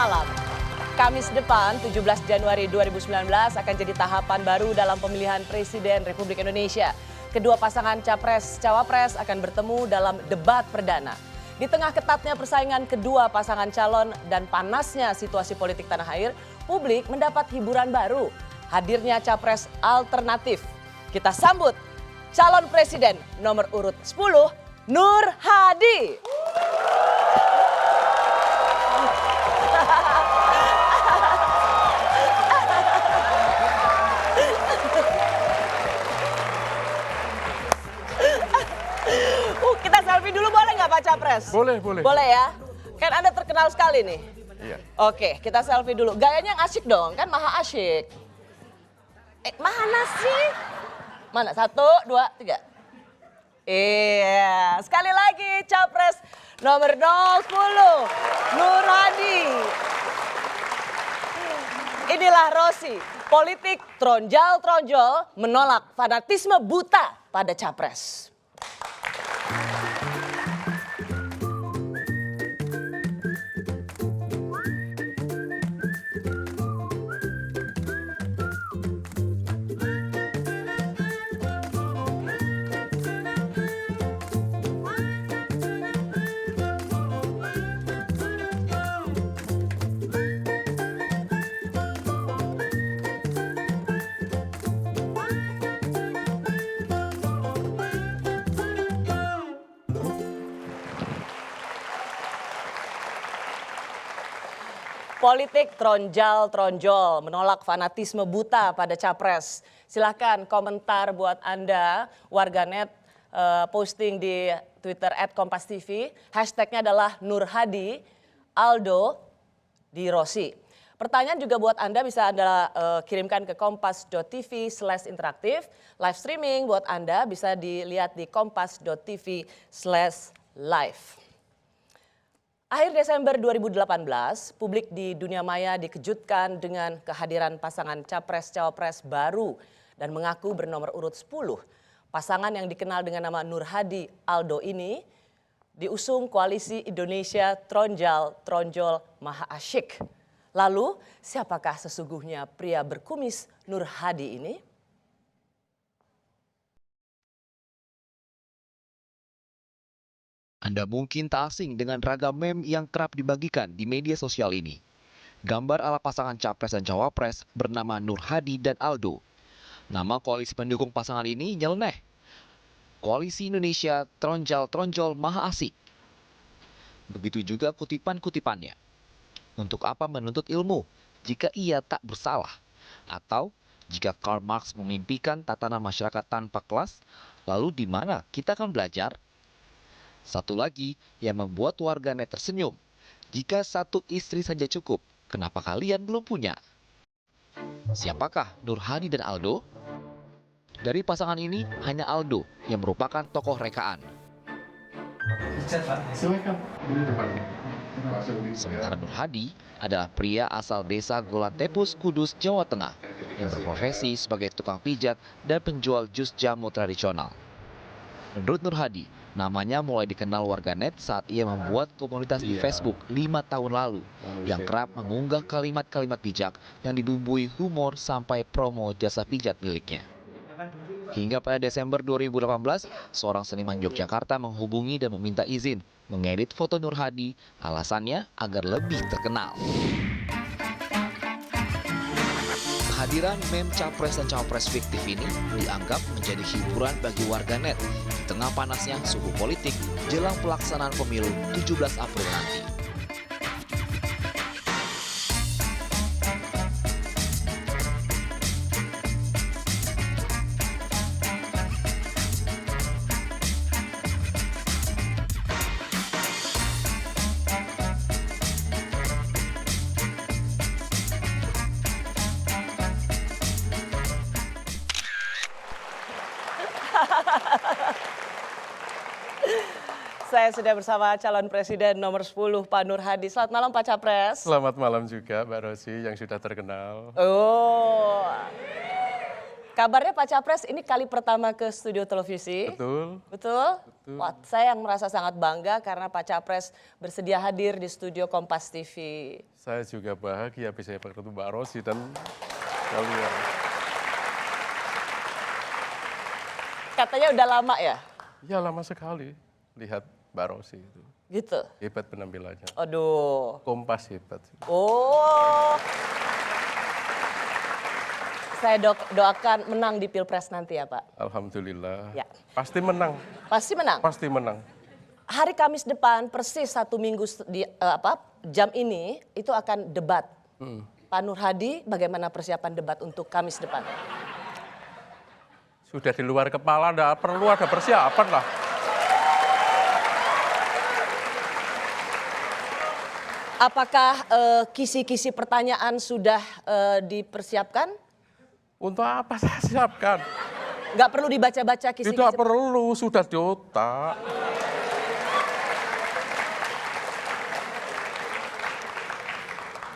malam. Kamis depan, 17 Januari 2019 akan jadi tahapan baru dalam pemilihan Presiden Republik Indonesia. Kedua pasangan Capres-Cawapres akan bertemu dalam debat perdana. Di tengah ketatnya persaingan kedua pasangan calon dan panasnya situasi politik tanah air, publik mendapat hiburan baru. Hadirnya Capres alternatif. Kita sambut calon presiden nomor urut 10, Nur Hadi. Kita selfie dulu boleh nggak Pak Capres? Boleh, boleh. Boleh ya? Kan Anda terkenal sekali nih. Iya. Oke, kita selfie dulu. Gayanya yang asyik dong, kan maha asyik. Mana sih? Mana? 1, 2, 3. Iya, sekali lagi Capres nomor 10, Nur Hadi. Inilah Rosi, politik tronjol-tronjol menolak fanatisme buta pada Capres. Politik tronjol menolak fanatisme buta pada Capres. Silahkan komentar buat Anda, warganet posting di Twitter @kompas.tv. Hashtagnya adalah Nur Hadi, Aldo, di Rosi. Pertanyaan juga buat Anda bisa Anda kirimkan ke kompas.tv/interaktif. Live streaming buat Anda bisa dilihat di kompas.tv/live. Akhir Desember 2018, publik di dunia maya dikejutkan dengan kehadiran pasangan Capres-Cawapres baru dan mengaku bernomor urut 10. Pasangan yang dikenal dengan nama Nur Hadi Aldo ini diusung Koalisi Indonesia Tronjol Maha Asyik. Lalu, siapakah sesungguhnya pria berkumis Nur Hadi ini? Anda mungkin tak asing dengan ragam meme yang kerap dibagikan di media sosial ini. Gambar ala pasangan Capres dan Cawapres bernama Nur Hadi dan Aldo. Nama koalisi pendukung pasangan ini nyeleneh. Koalisi Indonesia Tronjol Maha Asik. Begitu juga kutipan-kutipannya. Untuk apa menuntut ilmu jika ia tak bersalah? Atau jika Karl Marx memimpikan tatanan masyarakat tanpa kelas, lalu di mana kita akan belajar? Satu lagi yang membuat warganet tersenyum. Jika satu istri saja cukup, kenapa kalian belum punya? Siapakah Nur Hadi dan Aldo? Dari pasangan ini, hanya Aldo yang merupakan tokoh rekaan. Sementara Nur Hadi adalah pria asal desa Golatepus, Kudus, Jawa Tengah yang berprofesi sebagai tukang pijat dan penjual jus jamu tradisional. Menurut Nur Hadi, namanya mulai dikenal warganet saat ia membuat komunitas di Facebook 5 tahun lalu yang kerap mengunggah kalimat-kalimat bijak yang dibumbui humor sampai promo jasa pijat miliknya. Hingga pada Desember 2018, seorang seniman Yogyakarta menghubungi dan meminta izin mengedit foto Nur Hadi, alasannya agar lebih terkenal. Kehadiran meme Capres dan Cawapres fiktif ini dianggap menjadi hiburan bagi warganet di tengah panasnya suhu politik jelang pelaksanaan pemilu 17 April nanti. Saya sudah bersama calon presiden nomor 10 Pak Nur Hadi. Selamat malam Pak Capres. Selamat malam juga Mbak Rosi yang sudah terkenal. Oh. Kabarnya Pak Capres ini kali pertama ke studio televisi. Betul. Betul? Wah, saya yang merasa sangat bangga karena Pak Capres bersedia hadir di studio Kompas TV. Saya juga bahagia bisa bertemu Mbak Rosi dan kalian. Katanya udah lama ya? Ya lama sekali lihat Mbak Rosi itu. Gitu? Hebat penampilannya. Aduh. Kompas hebat. Oh. Saya doakan menang di Pilpres nanti ya Pak. Alhamdulillah. Ya. Pasti menang. Pasti menang? Pasti menang. Hari Kamis depan persis 1 minggu jam ini itu akan debat. Pak Nur Hadi bagaimana persiapan debat untuk Kamis depan? Sudah di luar kepala, enggak perlu ada persiapan lah. Apakah kisi-kisi pertanyaan sudah dipersiapkan? Untuk apa saya siapkan? Nggak perlu dibaca-baca kisi-kisi? Tidak perlu, sudah di otak.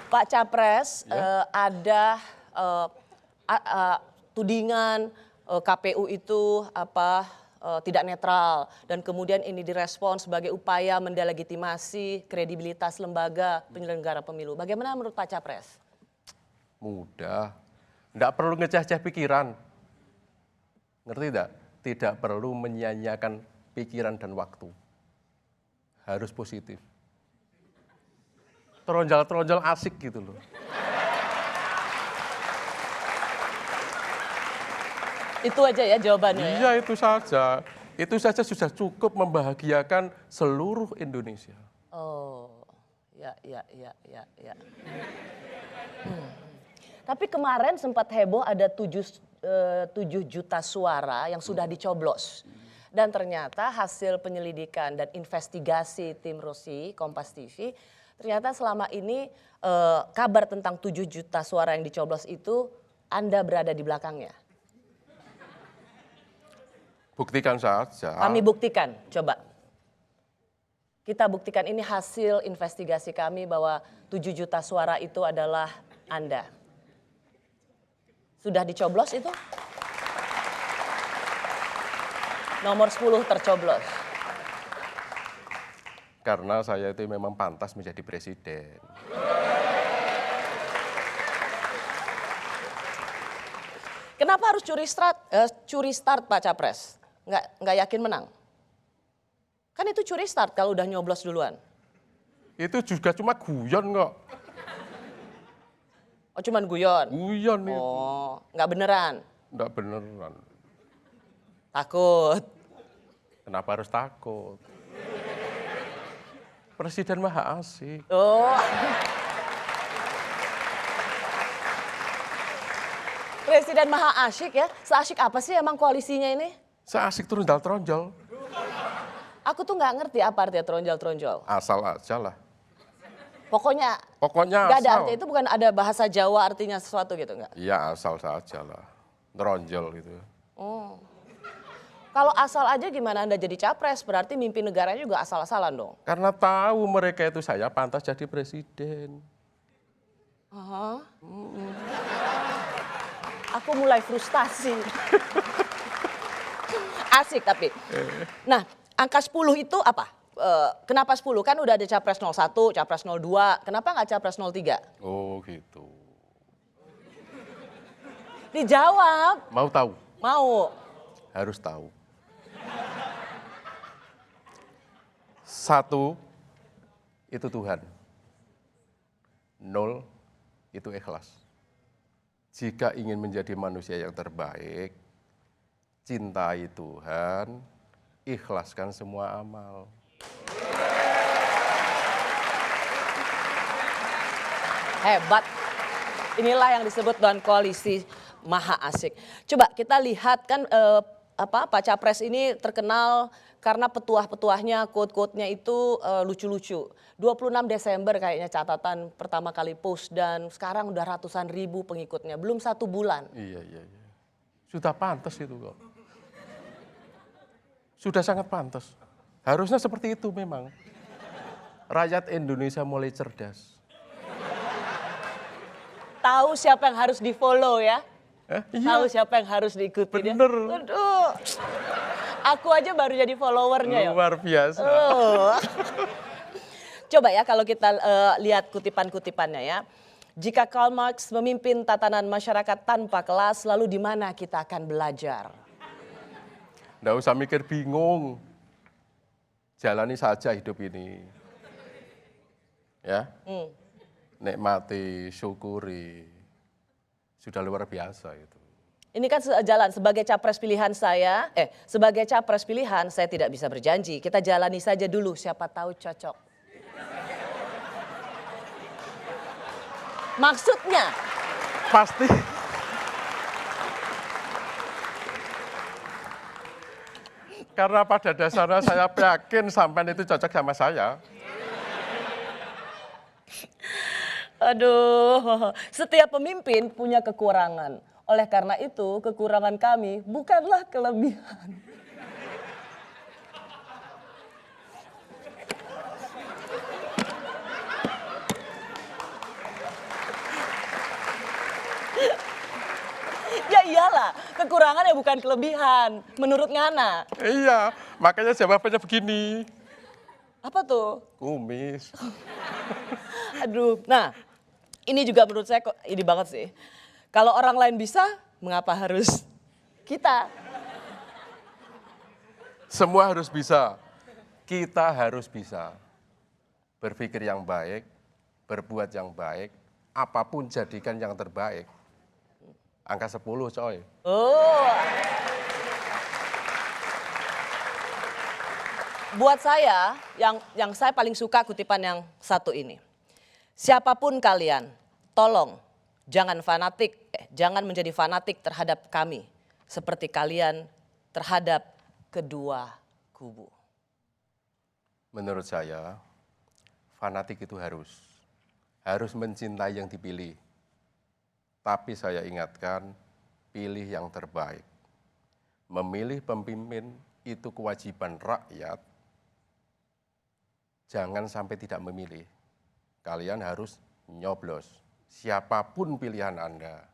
Pak Capres, Ya. ada tudingan KPU itu tidak netral dan kemudian ini direspon sebagai upaya mendelegitimasi kredibilitas lembaga penyelenggara pemilu. Bagaimana menurut Pak Capres? Mudah. Tidak perlu ngeceh-ceh pikiran. Ngerti tidak? Tidak perlu menyia-nyiakan pikiran dan waktu. Harus positif. Teronjol-teronjol asik gitu loh. Itu aja ya jawabannya ya? Iya itu saja. Itu saja sudah cukup membahagiakan seluruh Indonesia. Oh, ya. Tapi kemarin sempat heboh ada 7 juta suara yang sudah dicoblos. Dan ternyata hasil penyelidikan dan investigasi tim Rosi, Kompas TV, ternyata selama ini kabar tentang 7 juta suara yang dicoblos itu Anda berada di belakangnya. Buktikan saja. Kami buktikan, coba. Kita buktikan ini hasil investigasi kami bahwa 7 juta suara itu adalah Anda. Sudah dicoblos itu? Nomor 10 tercoblos. Karena saya itu memang pantas menjadi presiden. Kenapa harus curi start Pak Capres? Nggak yakin menang? Kan itu curi start kalau udah nyoblos duluan. Itu juga cuma guyon kok. Oh cuman guyon? Guyon itu. Oh nggak beneran? Nggak beneran. Takut? Kenapa harus takut? Presiden maha asik. Oh. Presiden maha asyik ya? Seasyik apa sih emang koalisinya ini? Seasik teronjol-teronjol. Aku tuh nggak ngerti apa artinya teronjol-teronjol. Asal aja lah. Pokoknya Pokoknya nggak ada asal. arti itu, bukan ada bahasa Jawa artinya sesuatu gitu nggak? Iya asal saja lah. Teronjol gitu. Oh. Kalau asal aja gimana Anda jadi capres? Berarti mimpi negaranya juga asal-asalan dong. Karena tahu mereka itu saya pantas jadi presiden. Aha. Aku mulai frustasi. Asik tapi. Nah, angka 10 itu apa? Kenapa 10? Kan udah ada capres 01, capres 02. Kenapa nggak capres 03? Oh gitu. Dijawab. Mau tahu? Mau. Harus tahu. 1 itu Tuhan. 0 itu ikhlas. Jika ingin menjadi manusia yang terbaik, cintai Tuhan, ikhlaskan semua amal. Hebat. Inilah yang disebut dengan koalisi maha asik. Coba kita lihat kan Pak Capres ini terkenal karena petuah-petuahnya, quote-quote-nya itu lucu-lucu. 26 Desember kayaknya catatan pertama kali post dan sekarang udah ratusan ribu pengikutnya. Belum 1 bulan. Iya. Sudah pantas itu kok. Sudah sangat pantas. Harusnya seperti itu memang. Rakyat Indonesia mulai cerdas. Tahu siapa yang harus di-follow ya? Tahu siapa yang harus diikuti dia? Bener. Aduh. Aku aja baru jadi followernya ya. Luar biasa. Oh. Coba ya kalau kita lihat kutipan-kutipannya ya. Jika Karl Marx memimpin tatanan masyarakat tanpa kelas, lalu di mana kita akan belajar? Nggak usah mikir bingung. Jalani saja hidup ini. Ya. Nikmati, syukuri. Sudah luar biasa itu. Ini kan jalan sebagai capres pilihan sebagai capres pilihan saya tidak bisa berjanji. Kita jalani saja dulu, siapa tahu cocok. Maksudnya? Pasti. Karena pada dasarnya saya yakin sampean itu cocok sama saya. Aduh, setiap pemimpin punya kekurangan. Oleh karena itu, kekurangan kami bukanlah kelebihan. Ya iyalah, kekurangannya bukan kelebihan, menurut Ngana. Iya, makanya jawabannya begini. Apa tuh? Kumis. Aduh, nah ini juga menurut saya kok ini banget sih. Kalau orang lain bisa, mengapa harus kita? Semua harus bisa. Kita harus bisa. Berpikir yang baik, berbuat yang baik, apapun jadikan yang terbaik. Angka 10 coy. Oh. Buat saya, yang saya paling suka kutipan yang satu ini. Siapapun kalian, tolong jangan jangan menjadi fanatik terhadap kami. Seperti kalian terhadap kedua kubu. Menurut saya, fanatik itu harus mencintai yang dipilih. Tapi saya ingatkan, pilih yang terbaik. Memilih pemimpin itu kewajiban rakyat. Jangan sampai tidak memilih. Kalian harus nyoblos. Siapapun pilihan Anda.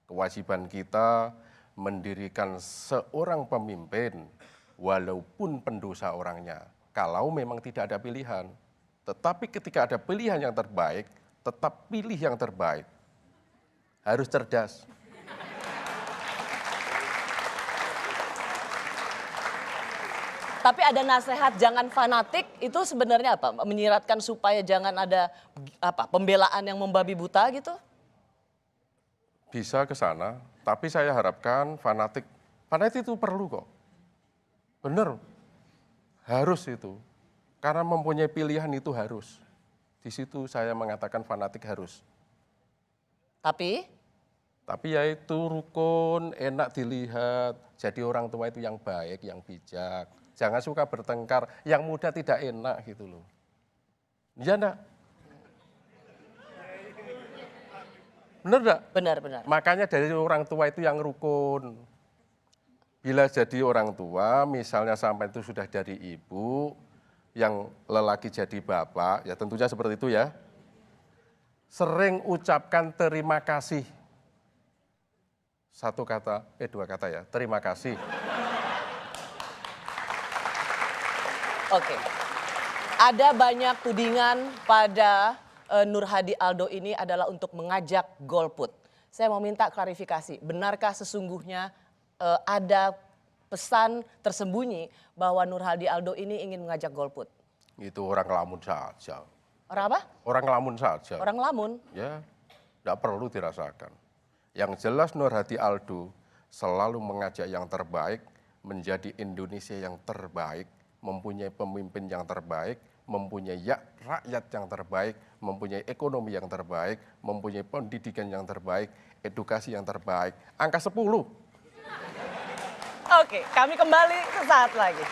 Kewajiban kita mendirikan seorang pemimpin walaupun pendosa orangnya. Kalau memang tidak ada pilihan. Tetapi ketika ada pilihan yang terbaik, tetap pilih yang terbaik. Harus cerdas. Tapi ada nasihat jangan fanatik itu sebenarnya apa? Menyiratkan supaya jangan ada pembelaan yang membabi buta gitu? Bisa ke sana, tapi saya harapkan fanatik itu perlu kok. Bener, harus itu. Karena mempunyai pilihan itu harus. Di situ saya mengatakan fanatik harus. Tapi ya itu rukun, enak dilihat. Jadi orang tua itu yang baik, yang bijak. Jangan suka bertengkar, yang muda tidak enak gitu loh. Iya enggak? Benar enggak? Benar. Makanya dari orang tua itu yang rukun. Bila jadi orang tua, misalnya sampai itu sudah dari ibu, yang lelaki jadi bapak, ya tentunya seperti itu ya. Sering ucapkan terima kasih. Dua kata ya, terima kasih. Oke. Ada banyak tudingan pada Nur Hadi Aldo ini adalah untuk mengajak golput. Saya mau minta klarifikasi, benarkah sesungguhnya ada pesan tersembunyi bahwa Nur Hadi Aldo ini ingin mengajak golput? Itu orang ngelamun saja. Orang apa? Orang ngelamun saja. Orang lamun? Ya, tidak perlu dirasakan. Yang jelas Nur Hadi Aldo selalu mengajak yang terbaik, menjadi Indonesia yang terbaik, mempunyai pemimpin yang terbaik, mempunyai rakyat yang terbaik, mempunyai ekonomi yang terbaik, mempunyai pendidikan yang terbaik, edukasi yang terbaik. Angka 10. Oke, kami kembali sesaat lagi.